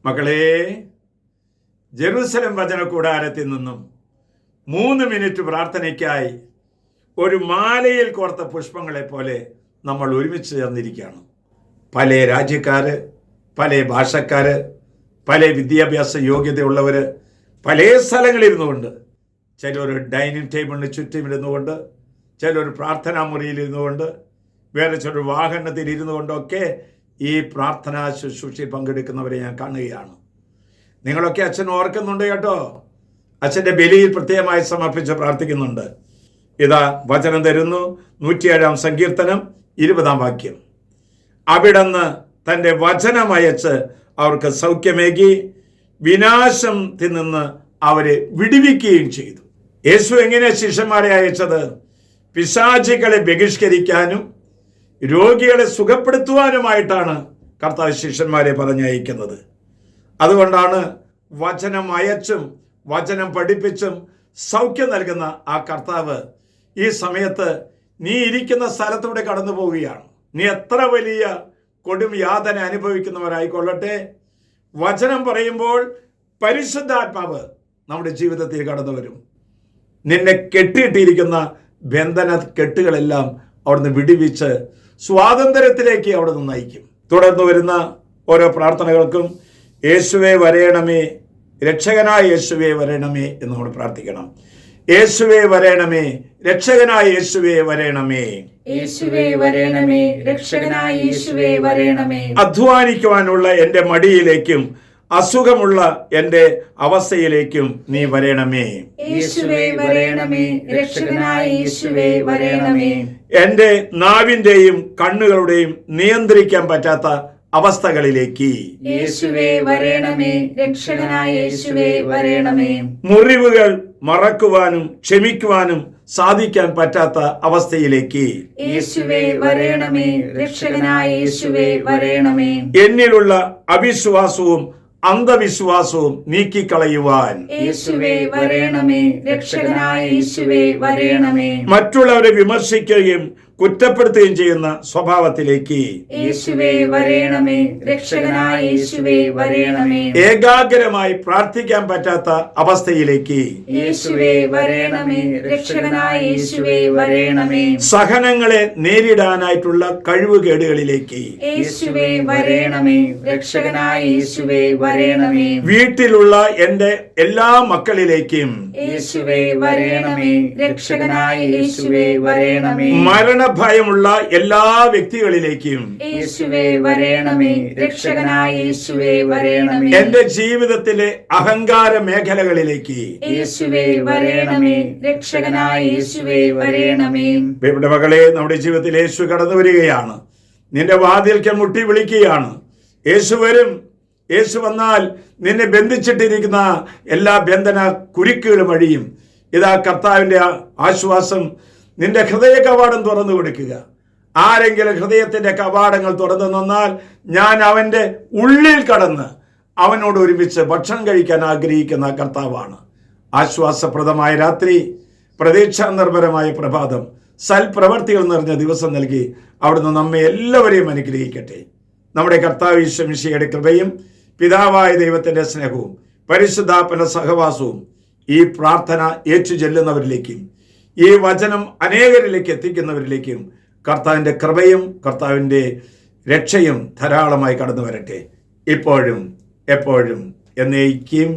മക്കളെ, ജെറുസലേം വചന കൂടാരത്തിൽ നിന്നും 3 മിനിറ്റ് പ്രാർത്ഥനയ്ക്കായി ഒരു മാലയിൽ കോർത്ത പുഷ്പങ്ങളെ പോലെ നമ്മൾ ഒരുമിച്ച് ചേർന്നിരിക്കുകയാണ്. പല രാജ്യക്കാർ, പല ഭാഷക്കാർ, പല വിദ്യാഭ്യാസ യോഗ്യതയുള്ളവർ പല സ്ഥലങ്ങളിരുന്നുകൊണ്ട്, ചിലർ ഡൈനിങ് ടേബിളിന് ചുറ്റും ഇരുന്നുകൊണ്ട്, ചിലർ പ്രാർത്ഥനാ മുറിയിലിരുന്നുകൊണ്ട്, വേറെ ചിലർ വാഹനത്തിൽ ഇരുന്നു കൊണ്ടൊക്കെ ഈ പ്രാർത്ഥനാ ശുശ്രൂഷയിൽ പങ്കെടുക്കുന്നവരെ ഞാൻ കാണുകയാണ്. നിങ്ങളൊക്കെ അച്ഛൻ ഓർക്കുന്നുണ്ട് കേട്ടോ. അച്ഛൻ്റെ ബലിയിൽ പ്രത്യേകമായി സമർപ്പിച്ച് പ്രാർത്ഥിക്കുന്നുണ്ട്. ഇതാ വചനം തരുന്നു. 107 സങ്കീർത്തനം 20 വാക്യം. അവിടുന്ന് തൻ്റെ വചനമയച്ച് അവർക്ക് സൗഖ്യമേകി വിനാശത്തിൽ നിന്ന് അവരെ വിടുവിക്കുകയും ചെയ്തു. യേശു എങ്ങനെ ശിഷ്യന്മാരെ അയച്ചത്? പിശാചുക്കളെ ബഹിഷ്കരിക്കാനും രോഗികളെ സുഖപ്പെടുത്തുവാനുമായിട്ടാണ് കർത്താവ് ശിഷ്യന്മാരെ പറഞ്ഞയക്കുന്നത്. അതുകൊണ്ടാണ് വചനം അയച്ചും വചനം പഠിപ്പിച്ചും സൗഖ്യം നൽകുന്ന ആ കർത്താവ് ഈ സമയത്ത് നീ ഇരിക്കുന്ന സ്ഥലത്തൂടെ കടന്നു പോവുകയാണ്. നീ എത്ര വലിയ കൊടും യാതന അനുഭവിക്കുന്നവരായിക്കൊള്ളട്ടെ, വചനം പറയുമ്പോൾ പരിശുദ്ധാത്മാവ് നമ്മുടെ ജീവിതത്തിൽ കടന്നു വരും. നിന്നെ കെട്ടിയിട്ടിരിക്കുന്ന ബന്ധന കെട്ടുകളെല്ലാം അവിടുന്ന് വിടുവിച്ച് സ്വാതന്ത്ര്യത്തിലേക്ക് അവിടുന്ന് നയിക്കും. തുടർന്ന് വരുന്ന ഓരോ പ്രാർത്ഥനകൾക്കും യേശുവേ വരേണമേ, രക്ഷകനായ യേശുവേ വരേണമേ എന്ന് നമ്മൾ പ്രാർത്ഥിക്കണം. യേശുവേ വരേണമേ, രക്ഷകനായ യേശുവേ വരേണമേ, യേശുവേ വരേണമേ, രക്ഷകനായ യേശുവേ വരേണമേ. അധ്വാനിക്കുവാനുള്ള എൻ്റെ മടിയിലേക്കും അസുഖമുള്ള എൻ്റെ അവസ്ഥയിലേക്കും നീ വരേണമേ. യേശുവേ വരേണമേ, രക്ഷകനായ യേശുവേ വരേണമേ. എൻ്റെ നാവിൻ്റെയും കണ്ണുകളുടെയും നിയന്ത്രിക്കാൻ പറ്റാത്ത അവസ്ഥകളിലേക്ക് യേശുവേ വരേണമേ, രക്ഷകനായ യേശുവേ വരേണമേ. മുറിവുകൾ മറക്കുവാനും ക്ഷമിക്കുവാനും സാധിക്കാൻ പറ്റാത്ത അവസ്ഥയിലേക്ക് യേശുവേ വരേണമേ, രക്ഷകനായ യേശുവേ വരേണമേ. എന്നിലുള്ള അവിശ്വാസവും അന്ധവിശ്വാസവും നീക്കിക്കളയുവാൻ യേശുവേ വരേണമേ, രക്ഷകനായ യേശുവേ വരേണമേ. മറ്റുള്ളവരെ വിമർശിക്കുകയും കുറ്റപ്പെടുത്തുകയും ചെയ്യുന്ന സ്വഭാവത്തിലേക്ക് യേശുവേ വരേണമേ, രക്ഷകനായ യേശുവേ വരേണമേ. ഏകാഗ്രമായി പ്രാർത്ഥിക്കാൻ പറ്റാത്ത അവസ്ഥയിലേക്ക് യേശുവേ വരേണമേ, രക്ഷകനായ യേശുവേ വരേണമേ. സഹനങ്ങളെ നേരിടാനായിട്ടുള്ള കഴിവുകേടുകളിലേക്ക് യേശുവേ വരേണമേ, രക്ഷകനായ യേശുവേ വരേണമേ. വീട്ടിലുള്ള എൻ്റെ എല്ലാ മക്കളിലേക്കും യേശുവേ വരേണമേ, രക്ഷകനായ യേശുവേ വരേണമേ. മരണഭയമുള്ള എല്ലാ വ്യക്തികളിലേക്കും യേശുവേ വരേണമേ, രക്ഷകനായ യേശുവേ വരേണമേ. എൻ്റെ ജീവിതത്തിലെ അഹങ്കാര മേഖലകളിലേക്ക് യേശുവേ വരേണമേ, രക്ഷകനായ യേശുവേ വരേണമേ. ഇവിടെ മകളെ, നമ്മുടെ ജീവിതത്തിൽ യേശു കടന്നു വരികയാണ്. നിന്റെ വാതിൽക്കൽ മുട്ടി വിളിക്കുകയാണ്. യേശു വരും. യേശു വന്നാൽ നിന്നെ ബന്ധിച്ചിട്ടിരിക്കുന്ന എല്ലാ ബന്ധന കുരുക്കുകളും അഴിയും. ഇതാ കർത്താവിൻ്റെ ആശ്വാസം. നിന്റെ ഹൃദയ കവാടം തുറന്നു കൊടുക്കുക. ആരെങ്കിലും ഹൃദയത്തിൻ്റെ കവാടങ്ങൾ തുറന്നു തന്നാൽ ഞാൻ അവൻ്റെ ഉള്ളിൽ കടന്ന് അവനോട് ഒരുമിച്ച് ഭക്ഷണം കഴിക്കാൻ ആഗ്രഹിക്കുന്ന കർത്താവാണ്. ആശ്വാസപ്രദമായ രാത്രി, പ്രതീക്ഷാ നിർഭരമായ പ്രഭാതം, സൽപ്രവർത്തികൾ നിറഞ്ഞ ദിവസം നൽകി അവിടുന്ന് നമ്മെ എല്ലാവരെയും അനുഗ്രഹിക്കട്ടെ. നമ്മുടെ കർത്താവ് ഈശോ മിശിഹായുടെ കൃപയും പിതാവായ ദൈവത്തിൻ്റെ സ്നേഹവും പരിശുദ്ധാത്മന്റെ സഹവാസവും ഈ പ്രാർത്ഥന ഏറ്റു ചെല്ലുന്നവരിലേക്കും ഈ വചനം അനേകരിലേക്ക് എത്തിക്കുന്നവരിലേക്കും കർത്താവിൻ്റെ കൃപയും കർത്താവിൻ്റെ രക്ഷയും ധാരാളമായി കടന്നു വരട്ടെ, ഇപ്പോഴും എപ്പോഴും എന്നേക്കും.